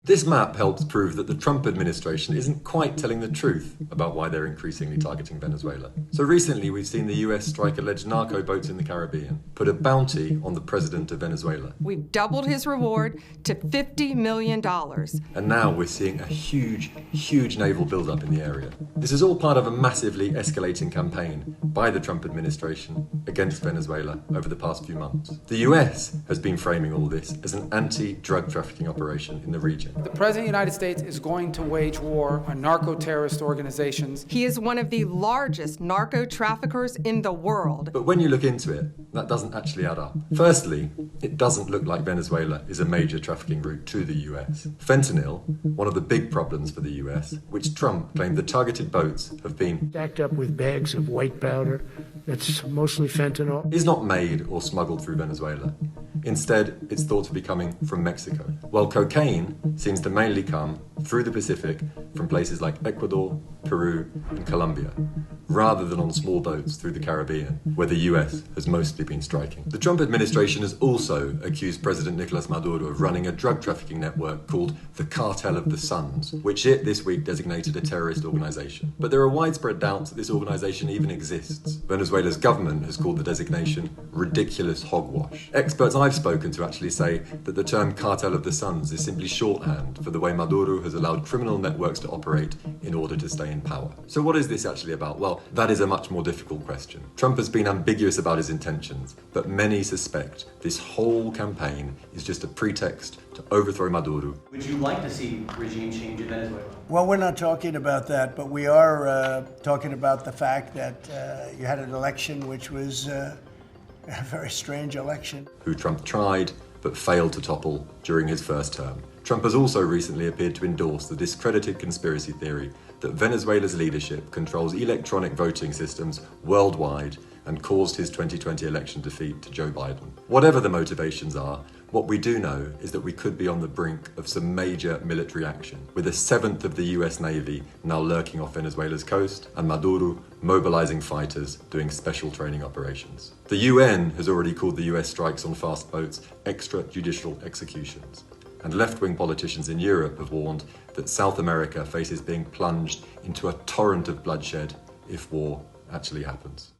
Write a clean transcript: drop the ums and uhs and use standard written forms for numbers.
This map helps prove that the Trump administration isn't quite telling the truth about why they're increasingly targeting Venezuela. So recently we've seen the US strike alleged narco boats in the Caribbean, put a bounty on the president of Venezuela. We've doubled his reward to $50 million. And now we're seeing a huge naval buildup in the area. This is all part of a massively escalating campaign by the Trump administration against Venezuela over the past few months. The US has been framing all this as an anti-drug trafficking operation in the region. The President of the United States is going to wage war on narco-terrorist organizations. He is one of the largest narco-traffickers in the world. But when you look into it, that doesn't actually add up. Firstly, it doesn't look like Venezuela is a major trafficking route to the US. Fentanyl, one of the big problems for the US, which Trump claimed the targeted boats have been stacked up with bags of white powder that's mostly fentanyl, is not made or smuggled through Venezuela. Instead, it's thought to be coming from Mexico, while cocaine seems to mainly come through the Pacific from places like Ecuador, Peru, and Colombia, rather than on small boats through the Caribbean, where the US has mostly been striking. The Trump administration has also accused President Nicolás Maduro of running a drug trafficking network called the Cartel of the Suns, which it this week designated a terrorist organization. But there are widespread doubts that this organization even exists. Venezuela's government has called the designation ridiculous hogwash. Experts I've spoken to actually say that the term Cartel of the Suns is simply shorthand for the way Maduro has allowed criminal networks to operate in order to stay in power. So what is this actually about? Well, that is a much more difficult question. Trump has been ambiguous about his intentions, but many suspect this whole campaign is just a pretext to overthrow Maduro. Would you like to see regime change in Venezuela? Well, we're not talking about that, but we are talking about the fact that you had an election which was a very strange election. Who Trump tried but failed to topple during his first term. Trump has also recently appeared to endorse the discredited conspiracy theory that Venezuela's leadership controls electronic voting systems worldwide and caused his 2020 election defeat to Joe Biden. Whatever the motivations are, what we do know is that we could be on the brink of some major military action, with a seventh of the US Navy now lurking off Venezuela's coast and Maduro mobilizing fighters doing special training operations. The UN has already called the US strikes on fast boats extrajudicial executions. And left-wing politicians in Europe have warned that South America faces being plunged into a torrent of bloodshed if war actually happens.